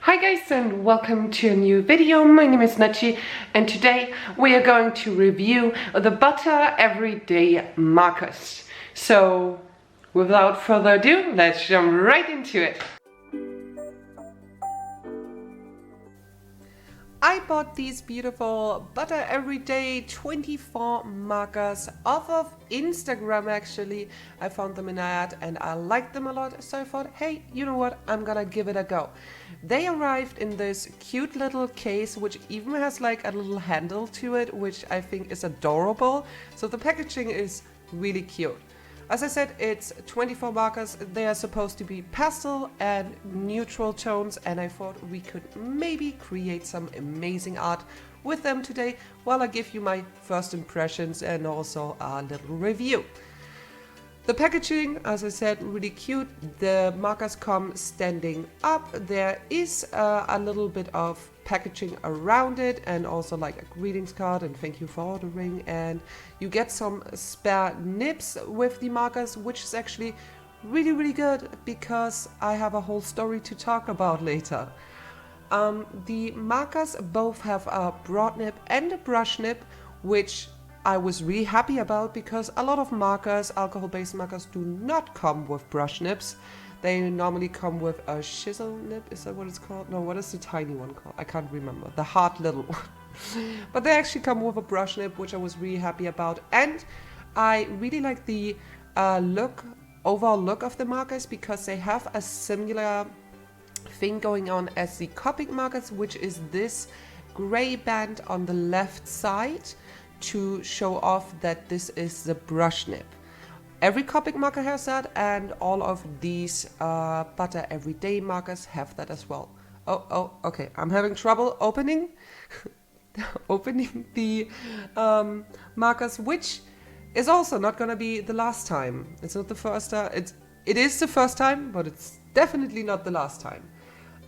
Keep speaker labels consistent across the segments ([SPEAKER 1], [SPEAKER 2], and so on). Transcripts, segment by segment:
[SPEAKER 1] Hi guys and welcome to a new video. My name is Naachi and today we are going to review the Butter Everyday Markers. So without further ado, let's jump right into it. I bought these beautiful Butter Everyday 24 markers off of Instagram actually. I found them in an ad and I liked them a lot, so I thought, hey, you know what, I'm gonna give it a go. They arrived in this cute little case which even has like a little handle to it, which I think is adorable. So the packaging is really cute. As I said, it's 24 markers. They are supposed to be pastel and neutral tones, and I thought we could maybe create some amazing art with them today while I give you my first impressions and also a little review. The packaging, as I said, really cute. The markers come standing up. There is a little bit of packaging around it and also like a greetings card and thank you for ordering, and you get some spare nibs with the markers, which is actually really good because I have a whole story to talk about later. The markers both have a broad nib and a brush nib, which I was really happy about because a lot of markers, alcohol-based markers, do not come with brush nibs. They normally come with a chisel nib, is that what it's called? No, what is the tiny one called? I can't remember, the hard little one. But they actually come with a brush nib, which I was really happy about. And I really like the overall look of the markers because they have a similar thing going on as the Copic markers, which is this gray band on the left side to show off that this is the brush nib. Every Copic marker has that, and all of these Butter Everyday markers have that as well. Oh, okay, I'm having trouble opening the markers, which is also not gonna be the last time. It's not the first time. It is the first time, but it's definitely not the last time.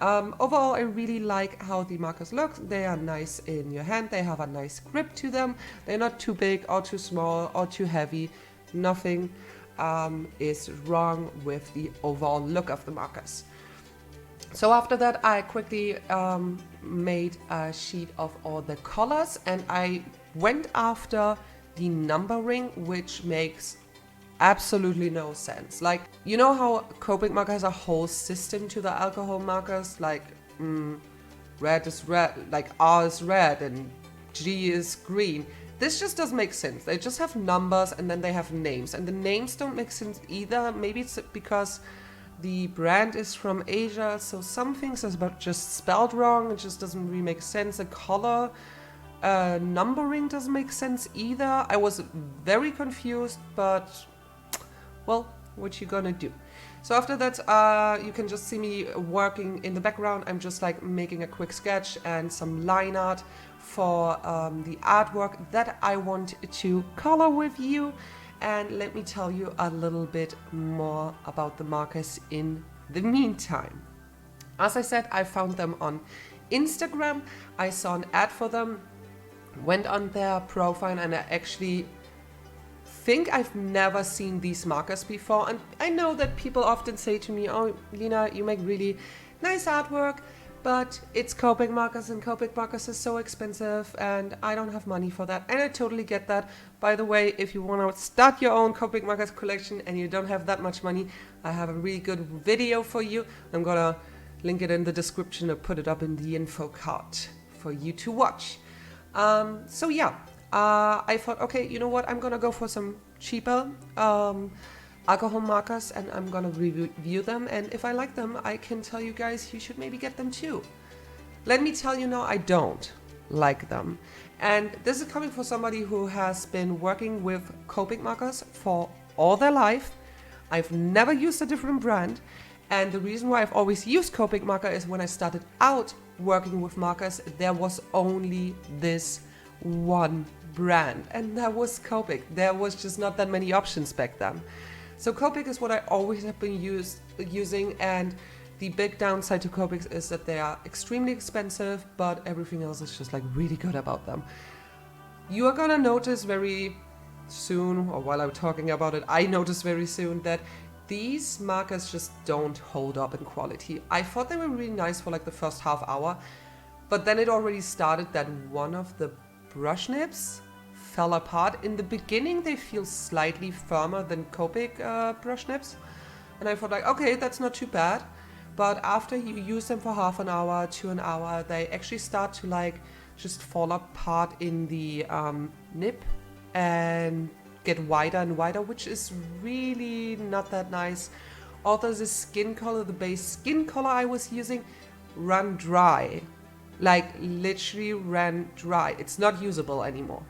[SPEAKER 1] Overall, I really like how the markers look. They are nice in your hand. They have a nice grip to them. They're not too big or too small or too heavy. Nothing is wrong with the overall look of the markers. So after that, I quickly made a sheet of all the colors and I went after the numbering, which makes absolutely no sense. Like, you know how Copic marker has a whole system to the alcohol markers, like red is red, like R is red and G is green. This just doesn't make sense. They just have numbers and then they have names, and the names don't make sense either. Maybe it's because the brand is from Asia, so some things are just spelled wrong. It just doesn't really make sense. The color numbering doesn't make sense either. I was very confused, but well, what you gonna do? So after that, you can just see me working in the background. I'm just like making a quick sketch and some line art for the artwork that I want to color with you. And let me tell you a little bit more about the markers in the meantime. As I said, I found them on Instagram. I saw an ad for them, went on their profile, and I actually think I've never seen these markers before. And I know that people often say to me, oh, Lena, you make really nice artwork, but it's Copic markers and Copic markers is so expensive and I don't have money for that. And I totally get that. By the way, if you want to start your own Copic markers collection and you don't have that much money, I have a really good video for you. I'm gonna link it in the description or put it up in the info card for you to watch. So yeah. I thought, okay, you know what, I'm gonna go for some cheaper alcohol markers and I'm gonna review them, and if I like them, I can tell you guys you should maybe get them too. Let me tell you now, I don't like them. And this is coming from somebody who has been working with Copic markers for all their life. I've never used a different brand, and the reason why I've always used Copic marker is when I started out working with markers, there was only this one brand, and that was Copic. There was just not that many options back then. So Copic is what I always have been using, and the big downside to Copics is that they are extremely expensive, but everything else is just like really good about them. You are gonna notice very soon, or while I'm talking about it, I noticed very soon that these markers just don't hold up in quality. I thought they were really nice for like the first half hour, but then it already started that one of the brush nibs fell apart. In the beginning, they feel slightly firmer than Copic brush nibs. And I thought like, okay, that's not too bad. But after you use them for half an hour to an hour, they actually start to like just fall apart in the nib and get wider and wider, which is really not that nice. Also, the skin color, the base skin color I was using ran dry. Like literally ran dry. It's not usable anymore.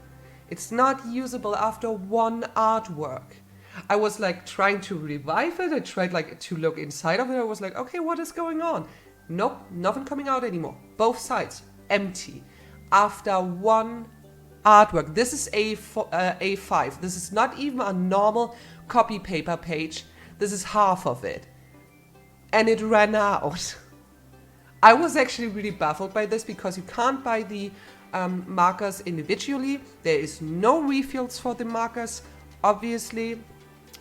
[SPEAKER 1] It's not usable after one artwork. I was like trying to revive it. I tried like to look inside of it. I was like, okay, what is going on? Nope, nothing coming out anymore. Both sides empty after one artwork. This is A5. This is not even a normal copy paper page. This is half of it. And it ran out. I was actually really baffled by this because you can't buy the markers individually. There is no refills for the markers, obviously.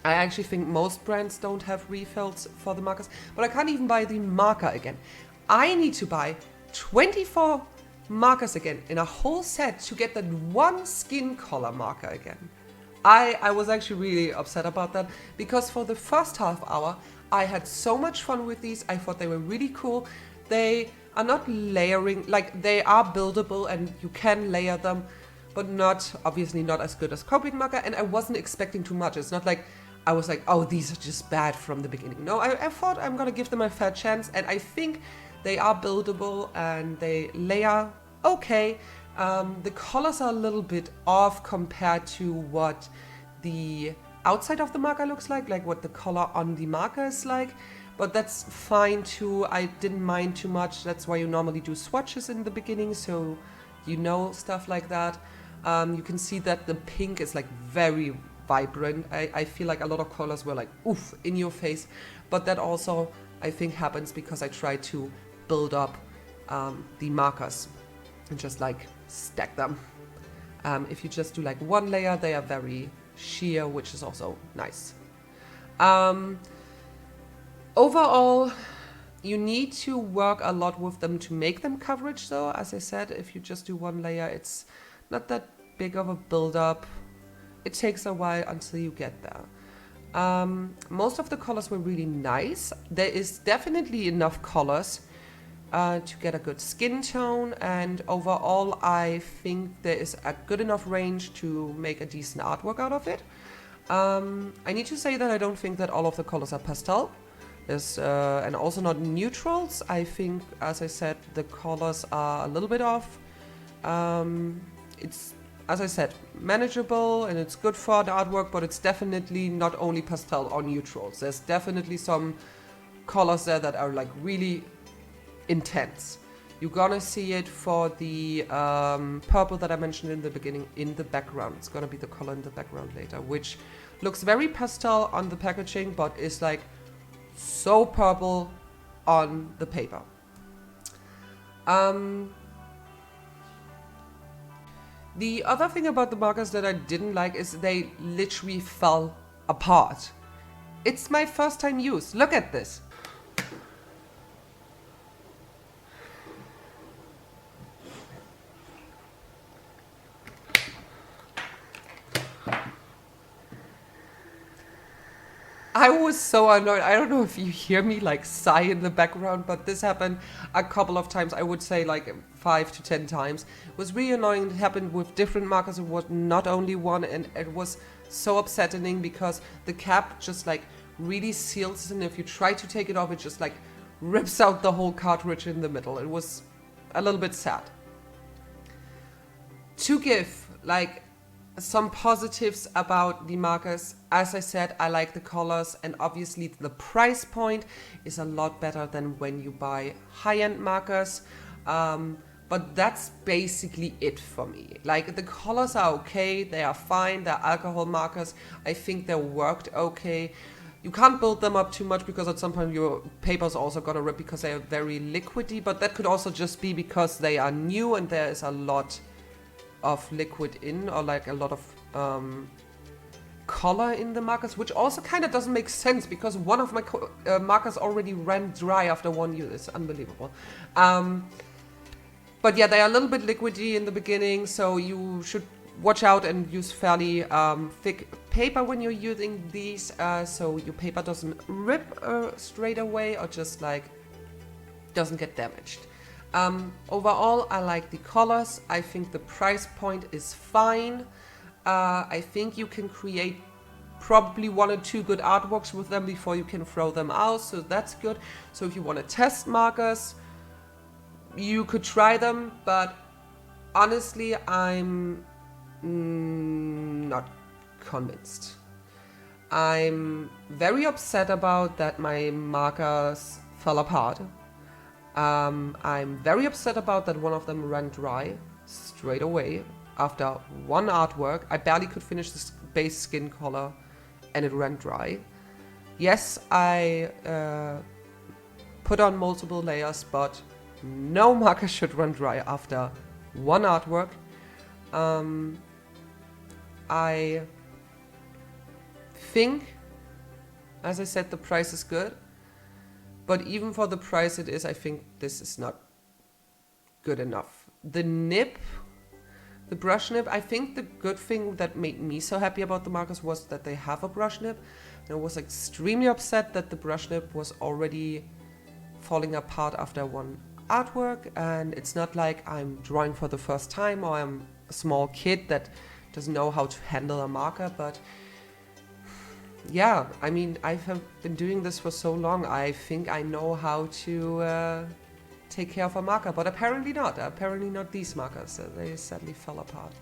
[SPEAKER 1] I actually think most brands don't have refills for the markers, but I can't even buy the marker again. I need to buy 24 markers again in a whole set to get that one skin color marker again. I was actually really upset about that because for the first half hour, I had so much fun with these. I thought they were really cool. They are not layering, like they are buildable and you can layer them, but not, obviously not as good as Copic Marker, and I wasn't expecting too much. It's not like, I was like, oh, these are just bad from the beginning. No, I thought I'm gonna give them a fair chance, and I think they are buildable and they layer okay. The colors are a little bit off compared to what the outside of the marker looks like what the color on the marker is like. But that's fine too. I didn't mind too much. That's why you normally do swatches in the beginning, so you know stuff like that. You can see that the pink is like very vibrant. I feel like a lot of colors were like, oof, in your face. But that also, I think, happens because I try to build up the markers and just like stack them. If you just do like one layer, they are very sheer, which is also nice. Overall, you need to work a lot with them to make them coverage though. As I said, if you just do one layer, it's not that big of a build-up. It takes a while until you get there. Most of the colors were really nice. There is definitely enough colors to get a good skin tone, and overall I think there is a good enough range to make a decent artwork out of it. I need to say that I don't think that all of the colors are pastel. And also not neutrals. I think, as I said, the colors are a little bit off. It's, as I said, manageable and it's good for the artwork, but it's definitely not only pastel or neutrals. There's definitely some colors there that are like really intense. You're gonna see it for the purple that I mentioned in the beginning in the background. It's gonna be the color in the background later, which looks very pastel on the packaging, but is like so purple on the paper. The other thing about the markers that I didn't like is they literally fell apart. It's my first time use. Look at this. I was so annoyed. I don't know if you hear me like sigh in the background, but this happened a couple of times. I would say like 5 to 10 times. It was really annoying. It happened with different markers. It was not only one, and it was so upsetting because the cap just like really seals, and if you try to take it off, it just like rips out the whole cartridge in the middle. It was a little bit sad. To give like some positives about the markers, as I said, I like the colors, and obviously the price point is a lot better than when you buy high-end markers, but that's basically it for me. Like, the colors are okay, they are fine, they're alcohol markers. I think they worked okay. You can't build them up too much because at some point your paper's also gonna rip because they are very liquidy, but that could also just be because they are new and there is a lot of liquid in, or like a lot of color in the markers, which also kind of doesn't make sense because one of my markers already ran dry after 1 use. It's unbelievable. But yeah, they are a little bit liquidy in the beginning, so you should watch out and use fairly thick paper when you're using these, so your paper doesn't rip straight away or just like doesn't get damaged. Overall, I like the colors. I think the price point is fine. I think you can create probably 1 or 2 good artworks with them before you can throw them out, so that's good. So if you want to test markers, you could try them, but honestly, I'm not convinced. I'm very upset about that my markers fell apart. I'm very upset about that one of them ran dry straight away after 1 artwork. I barely could finish this base skin color and it ran dry. Yes, I put on multiple layers, but no marker should run dry after 1 artwork. I think, as I said, the price is good, but even for the price it is, I think this is not good enough. The nib, the brush nib, I think the good thing that made me so happy about the markers was that they have a brush nib. And I was extremely upset that the brush nib was already falling apart after 1 artwork, and it's not like I'm drawing for the first time or I'm a small kid that doesn't know how to handle a marker, but yeah, I mean, I have been doing this for so long, I think I know how to take care of a marker, but apparently not these markers. They sadly fell apart.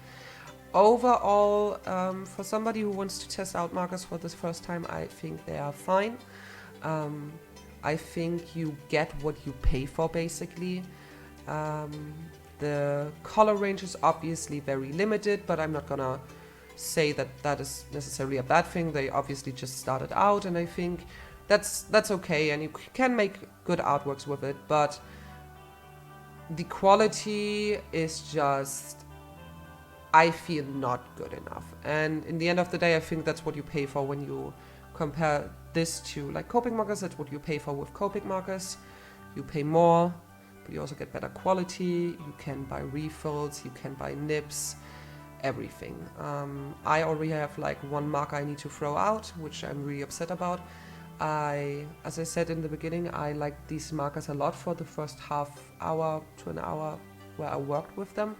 [SPEAKER 1] Overall, for somebody who wants to test out markers for the first time, I think they are fine. I think you get what you pay for, basically. The color range is obviously very limited, but I'm not gonna say that that is necessarily a bad thing. They obviously just started out, and I think that's okay, and you can make good artworks with it, but the quality is just, I feel, not good enough. And in the end of the day, I think that's what you pay for when you compare this to like Copic markers. That's what you pay for with Copic markers. You pay more, but you also get better quality. You can buy refills, you can buy nibs, everything. I already have like 1 marker I need to throw out, which I'm really upset about. As I said in the beginning, I liked these markers a lot for the first half hour to an hour where I worked with them.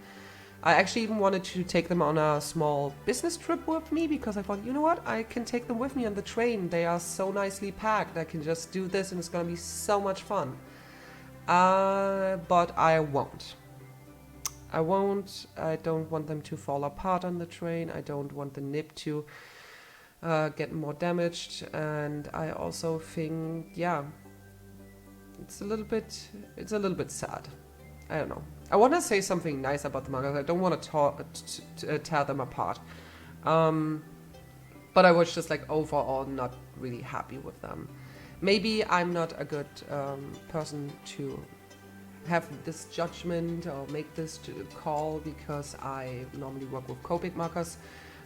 [SPEAKER 1] I actually even wanted to take them on a small business trip with me because I thought, you know what, I can take them with me on the train. They are so nicely packed. I can just do this and it's gonna be so much fun. But I won't. I don't want them to fall apart on the train. I don't want the nib to get more damaged. And I also think, yeah, it's a little bit sad. I don't know. I want to say something nice about the markers. I don't want to tear them apart. But I was just like overall not really happy with them. Maybe I'm not a good person to have this judgment or make this call because I normally work with Copic markers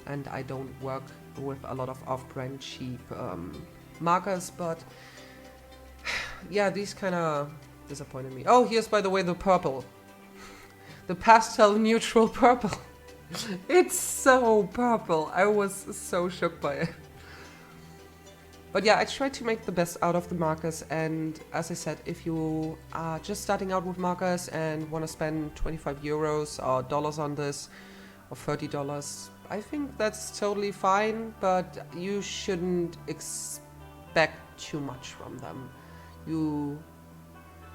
[SPEAKER 1] and I don't work with a lot of off-brand cheap markers, but yeah, these kind of disappointed me. Oh, here's, by the way, the purple. The pastel neutral purple. It's so purple. I was so shocked by it. But yeah, I tried to make the best out of the markers, and as I said, if you are just starting out with markers and want to spend 25 euros or dollars on this, or $30, I think that's totally fine, but you shouldn't expect too much from them. You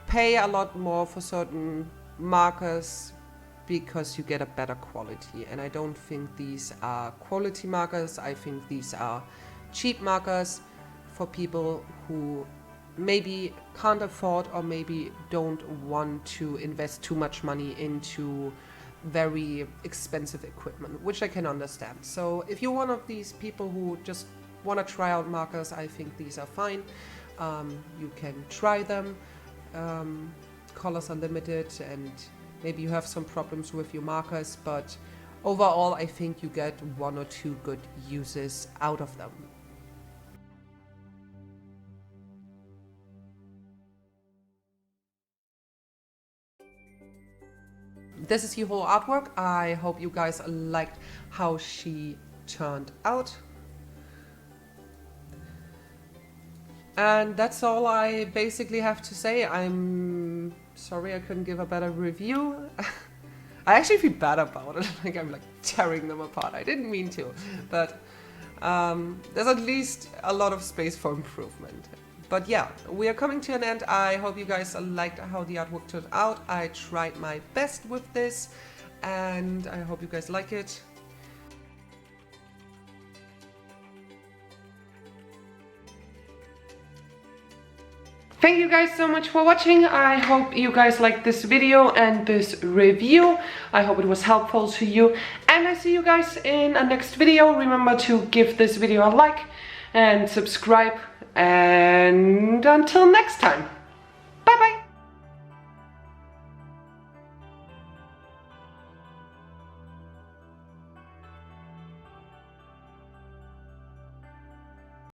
[SPEAKER 1] pay a lot more for certain markers because you get a better quality, and I don't think these are quality markers. I think these are cheap markers for people who maybe can't afford or maybe don't want to invest too much money into very expensive equipment, which I can understand. So if you're one of these people who just want to try out markers, I think these are fine. You can try them. Colors are limited and maybe you have some problems with your markers, but overall I think you get 1 or 2 good uses out of them. This is the whole artwork. I hope you guys liked how she turned out. And that's all I basically have to say. I'm sorry I couldn't give a better review. I actually feel bad about it. Like I'm like tearing them apart. I didn't mean to, but there's at least a lot of space for improvement. But yeah, we are coming to an end. I hope you guys liked how the artwork turned out. I tried my best with this, and I hope you guys like it. Thank you guys so much for watching. I hope you guys liked this video and this review. I hope it was helpful to you, and I see you guys in a next video. Remember to give this video a like and subscribe, and until next time.